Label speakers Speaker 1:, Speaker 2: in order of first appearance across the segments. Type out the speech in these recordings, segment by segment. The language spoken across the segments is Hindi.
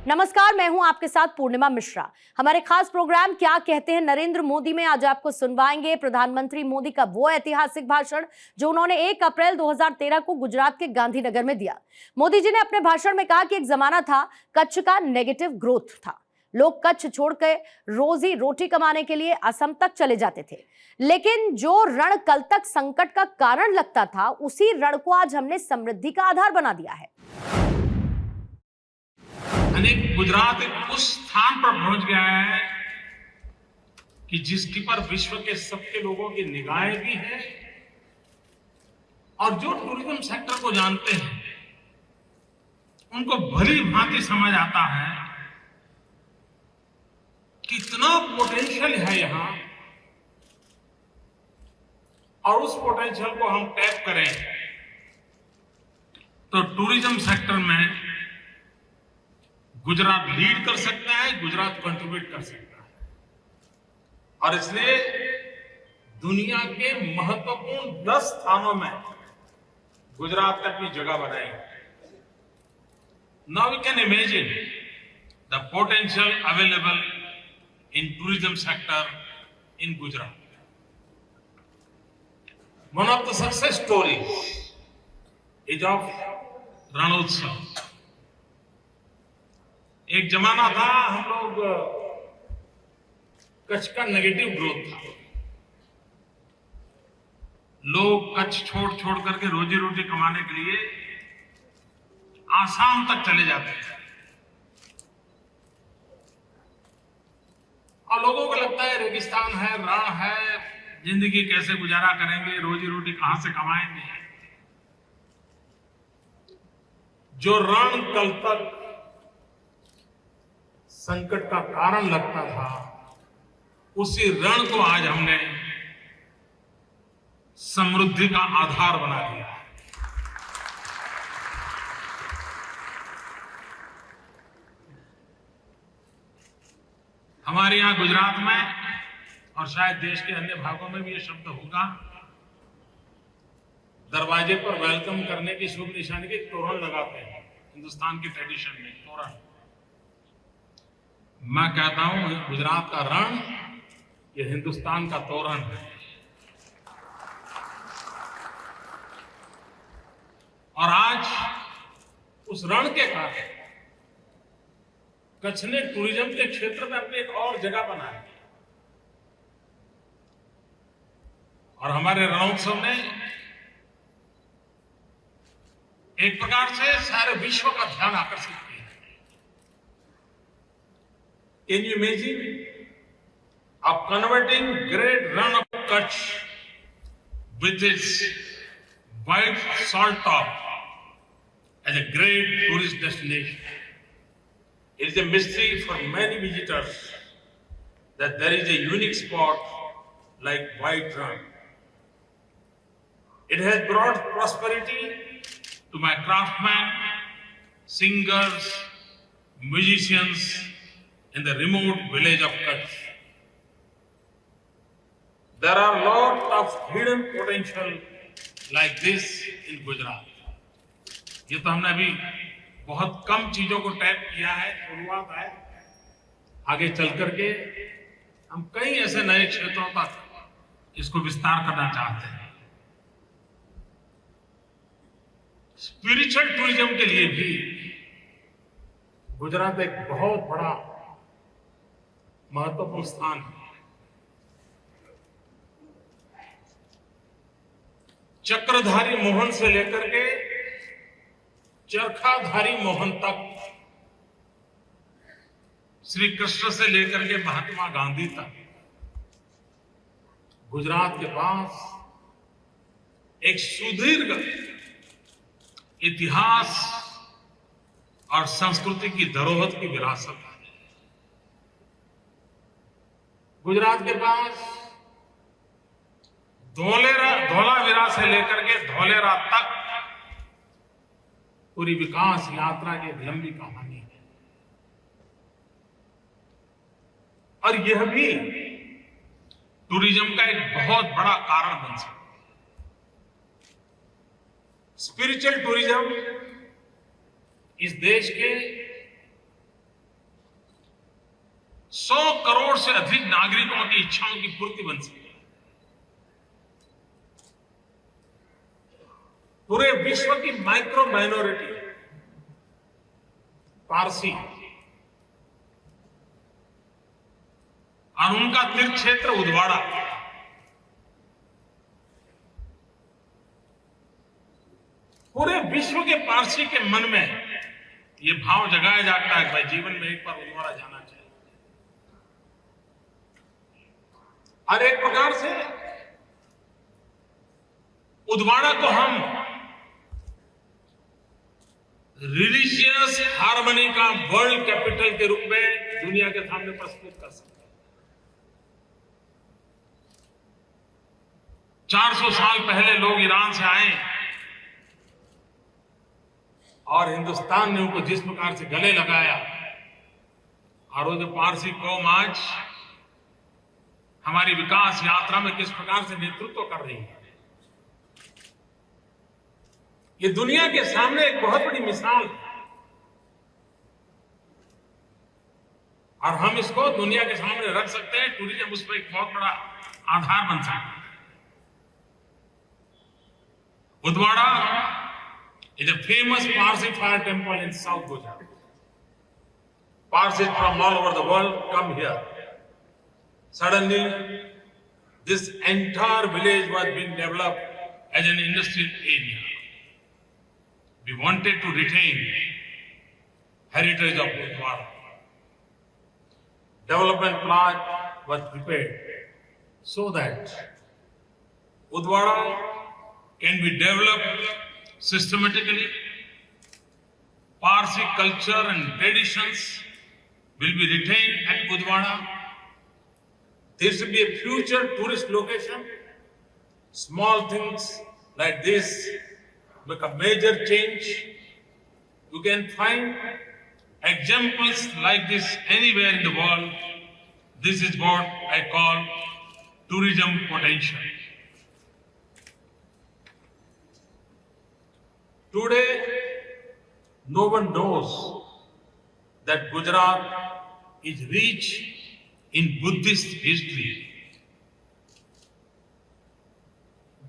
Speaker 1: नमस्कार, मैं हूं आपके साथ पूर्णिमा मिश्रा। हमारे खास प्रोग्राम क्या कहते हैं नरेंद्र मोदी में आज आपको सुनवाएंगे प्रधानमंत्री मोदी का वो ऐतिहासिक भाषण जो उन्होंने 1 अप्रैल 2013 को गुजरात के गांधीनगर में दिया। मोदी जी ने अपने भाषण में कहा कि एक जमाना था कच्छ का नेगेटिव ग्रोथ था। लोग कच्छ छोड़कर रोजी रोटी कमाने के लिए असम तक चले जाते थे, लेकिन जो रण कल तक संकट का कारण लगता था उसी रण को आज हमने समृद्धि का आधार बना दिया है।
Speaker 2: गुजरात उस स्थान पर पहुंच गया है कि जिसकी पर विश्व के सबके लोगों की निगाहें भी हैं और जो टूरिज्म सेक्टर को जानते हैं उनको भली भांति समझ आता है कितना पोटेंशियल है यहां और उस पोटेंशियल को हम टैप करें तो टूरिज्म सेक्टर में गुजरात लीड कर सकता है, गुजरात कंट्रीब्यूट कर सकता है और इसलिए दुनिया के महत्वपूर्ण 10 स्थानों में गुजरात ने अपनी जगह बनाई है। Now we can imagine the potential available in tourism sector in Gujarat. One of the success stories is of Rann Utsav. एक जमाना था हम लोग कच्छ का नेगेटिव ग्रोथ था। लोग कच्छ छोड़ करके रोजी रोटी कमाने के लिए आसाम तक चले जाते हैं और लोगों को लगता है रेगिस्तान है, रण है, जिंदगी कैसे गुजारा करेंगे, रोजी रोटी कहां से कमाएंगे। जो रण कल तक संकट का कारण लगता था उसी रण को आज हमने समृद्धि का आधार बना दिया। हमारे यहां गुजरात में और शायद देश के अन्य भागों में भी ये शब्द होगा, दरवाजे पर वेलकम करने की शुभ निशानी के तोरण लगाते हैं। हिंदुस्तान की ट्रेडिशन में तोरण, मैं कहता हूं गुजरात का रण ये हिंदुस्तान का तोरण है और आज उस रण के कारण कच्छ ने टूरिज्म के क्षेत्र में अपनी एक और जगह बनाई और हमारे रणोत्सव ने एक प्रकार से सारे विश्व का ध्यान आकर्षित किया। Can you imagine of converting great run of Kutch with its white salt top as a great tourist destination? It is a mystery for many visitors that there is a unique spot like White Run. It has brought prosperity to my craftsmen, singers, musicians in the remote village of Kutch. There are lots of hidden potential like this in Gujarat. ये तो हमने अभी बहुत कम चीजों को टैप किया है, शुरुआत है। आगे चल करके हम कई ऐसे नए क्षेत्रों तक इसको विस्तार करना चाहते हैं। स्पिरिचुअल टूरिज्म के लिए भी गुजरात एक बहुत बड़ा महत्वपूर्ण स्थान है। चक्रधारी मोहन से लेकर के चरखाधारी मोहन तक, श्री कृष्ण से लेकर के महात्मा गांधी तक, गुजरात के पास एक सुदीर्घ इतिहास और संस्कृति की धरोहर की विरासत है। गुजरात के पास धोलावीरा से लेकर के धोलेरा तक पूरी विकास यात्रा की एक लंबी कहानी है और यह भी टूरिज्म का एक बहुत बड़ा कारण बन सकता है। स्पिरिचुअल टूरिज्म इस देश के 100 करोड़ से अधिक नागरिकों की इच्छाओं की पूर्ति बन सके। पूरे विश्व की माइक्रो माइनॉरिटी पारसी और उनका तीर्थ क्षेत्र उदवाड़ा पूरे विश्व के पारसी के मन में ये भाव जगाया जाता है कि भाई जीवन में एक बार उदवाड़ा जाना चाहिए। और एक प्रकार से उदवाड़ा को हम रिलीजियस हार्मनी का वर्ल्ड कैपिटल के रूप में दुनिया के सामने प्रस्तुत कर सकते हैं। 400 साल पहले लोग ईरान से आए और हिंदुस्तान ने उनको जिस प्रकार से गले लगाया, और वो जो पारसी कौम आज हमारी विकास यात्रा में किस प्रकार से नेतृत्व कर रही है, ये दुनिया के सामने एक बहुत बड़ी मिसाल है। और हम इसको दुनिया के सामने रख सकते हैं। टूरिज्म उस पर एक बहुत बड़ा आधार बन सकता है। Udvada is a famous Parsi fire temple in South Gujarat. Parsis from all over the world come here. Suddenly, this entire village was being developed as an industrial area. We wanted to retain heritage of Udwara. Development plan was prepared so that Udwara can be developed systematically. Parsi culture and traditions will be retained at Udwara. There should be a future tourist location. Small things like this make a major change. You can find examples like this anywhere in the world. This is what I call tourism potential. Today, no one knows that Gujarat is rich in Buddhist history.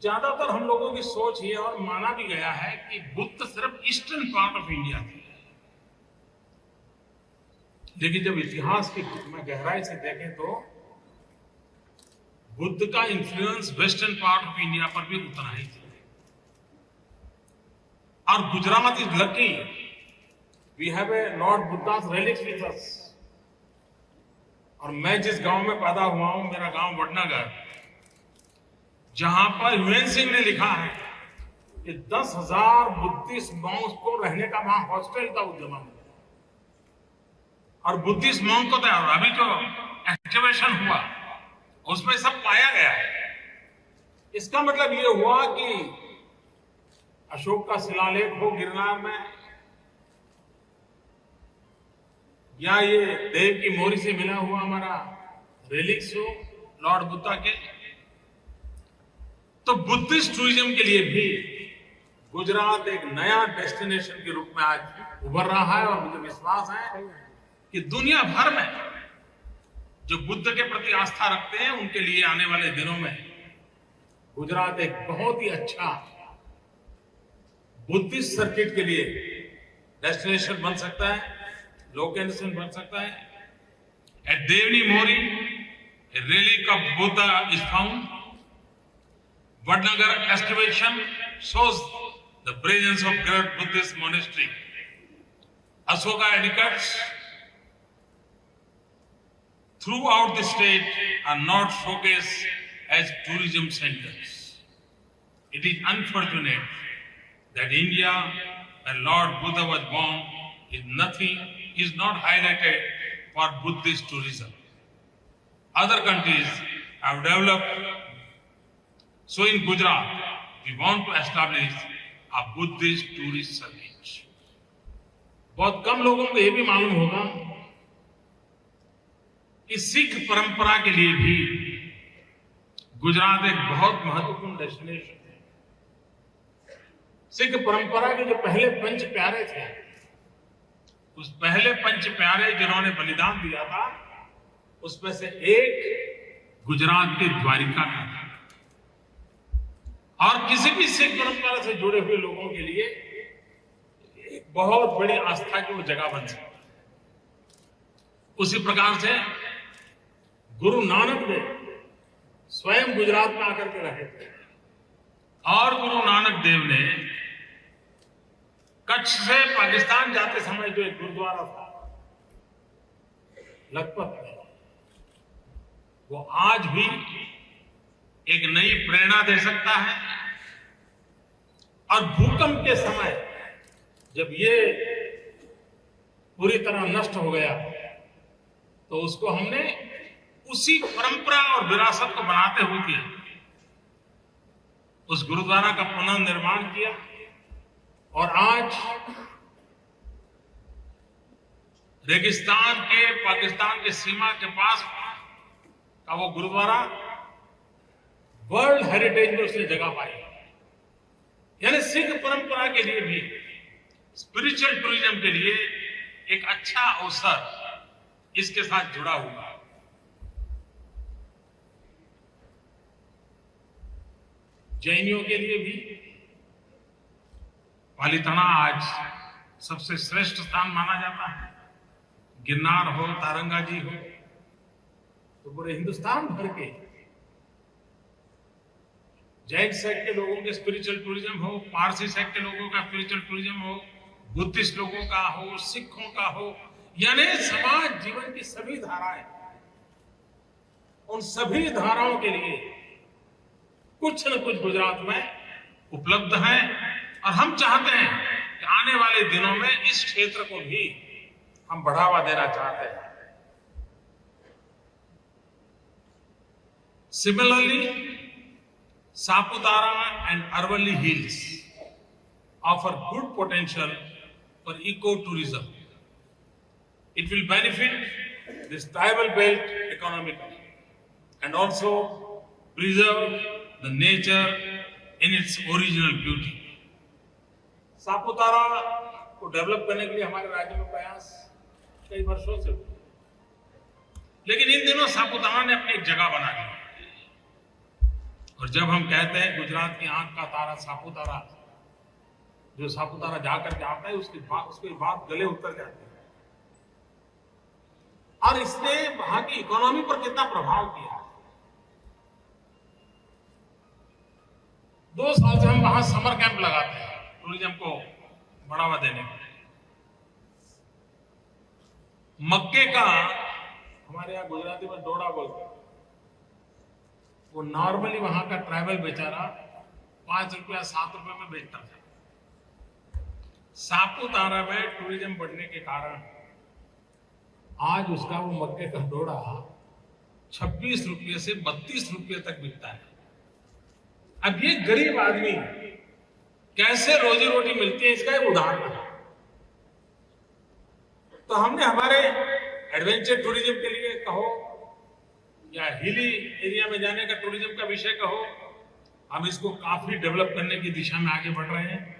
Speaker 2: ज्यादातर हम लोगों की सोच ये और माना भी गया है कि बुद्ध सिर्फ ईस्टर्न पार्ट ऑफ इंडिया थे, लेकिन जब इतिहास की में गहराई से देखें तो बुद्ध का influence western part of India पर भी उतना ही था। और Gujarat is lucky, we have a lord Buddha's relics with us. और मैं जिस गांव में पैदा हुआ हूं, मेरा गांव वडनगर, जहां पर ह्यूएन सिंह ने लिखा है कि 10,000 बुद्धिस्ट मॉन्क्स को रहने का वहां हॉस्टल था उस जमाने में। और बुद्धिस्ट मॉन्क को तो अभी जो एक्टिवेशन हुआ उसमें सब पाया गया है। इसका मतलब ये हुआ कि अशोक का शिलालेख हो गिरनार में, या ये देव की मोहरी से मिला हुआ हमारा रेलिक्स हो लॉर्ड बुद्धा के, तो बुद्धिस्ट टूरिज्म के लिए भी गुजरात एक नया डेस्टिनेशन के रूप में आज उभर रहा है। और मुझे विश्वास है कि दुनिया भर में जो बुद्ध के प्रति आस्था रखते हैं उनके लिए आने वाले दिनों में गुजरात एक बहुत ही अच्छा बुद्धिस्ट सर्किट के लिए डेस्टिनेशन बन सकता है, लोकेशन बन सकता है। At Devni Mori, a relic of Buddha is found. Vadnagar excavation shows the presence of great Buddhist monastery. Ashoka etiquettes throughout the state are not showcased as tourism centers. It is unfortunate that India, where Lord Buddha was born, is not highlighted for Buddhist tourism. Other countries have developed. So in Gujarat, we want to establish a Buddhist tourist circuit. बहुत कम लोगों को यह भी मालूम होगा कि सिख परंपरा के लिए भी गुजरात एक बहुत महत्वपूर्ण डेस्टिनेशन है। सिख परंपरा के जो पहले पंच प्यारे थे, उस पहले पंच प्यारे जिन्होंने बलिदान दिया था, उसमें से एक गुजरात के द्वारिका का था। और किसी भी सिख परंपरा से जुड़े हुए लोगों के लिए एक बहुत बड़ी आस्था की वो जगह बन सकती है। उसी प्रकार से गुरु नानक देव स्वयं गुजरात में आकर के रहे थे और गुरु नानक देव ने कच्छ से पाकिस्तान जाते समय जो एक गुरुद्वारा था लखपत में, वो आज भी एक नई प्रेरणा दे सकता है। और भूकंप के समय जब ये पूरी तरह नष्ट हो गया तो उसको हमने उसी परंपरा और विरासत को बनाते हुए किया, उस गुरुद्वारा का पुनर्निर्माण किया। और आज रेगिस्तान के पाकिस्तान के सीमा के पास का वो गुरुद्वारा वर्ल्ड हेरिटेज में उसने जगह पाई। यानी सिख परंपरा के लिए भी स्पिरिचुअल टूरिज्म के लिए एक अच्छा अवसर इसके साथ जुड़ा हुआ है। जैनियों के लिए भी पालीताना आज सबसे श्रेष्ठ स्थान माना जाता है। गिरनार हो, तारंगा जी हो, तो पूरे हिंदुस्तान भर के जैन सेक्ट के लोगों के स्पिरिचुअल टूरिज्म हो, पारसी सेक्ट के लोगों का स्पिरिचुअल टूरिज्म हो, बुद्धिस्ट लोगों का हो, सिखों का हो, यानी समाज जीवन की सभी धाराएं, उन सभी धाराओं के लिए कुछ न कुछ गुजरात में उपलब्ध है। और हम चाहते हैं कि आने वाले दिनों में इस क्षेत्र को भी हम बढ़ावा देना चाहते हैं। Similarly, Saputara and Aravalli Hills offer good potential for ecotourism. It will benefit this tribal belt economically and also preserve the nature in its original beauty. Saputara को डेवलप करने के लिए हमारे राज्य में प्रयास कई वर्षों से हुए, लेकिन इन दिनों सापुतारा ने अपनी एक जगह बना ली। और जब हम कहते हैं गुजरात की आंख का तारा सापुतारा, जो सापुतारा जाकर के आता है उसकी बात गले उतर जाती है। और इसने वहां की इकोनॉमी पर कितना प्रभाव किया है। 2 साल से हम वहां समर कैंप लगाते हैं टूरिज्म को बढ़ावा देने के लिए। मक्के का हमारे यहाँ गुजराती में डोडा बोलते हैं, वो नॉर्मली वहां का ट्राइबल बेचारा 5 रुपया 7 रुपए में बेचता था। सापुतारा में टूरिज्म बढ़ने के कारण आज उसका वो मक्के का डोडा 26 रुपये से 32 रुपये तक बिकता है। अब ये गरीब आदमी कैसे रोजी रोटी मिलती है, इसका एक उदाहरण है। तो हमने हमारे एडवेंचर टूरिज्म के लिए कहो या हिली एरिया में जाने का टूरिज्म का विषय कहो, हम इसको काफी डेवलप करने की दिशा में आगे बढ़ रहे हैं।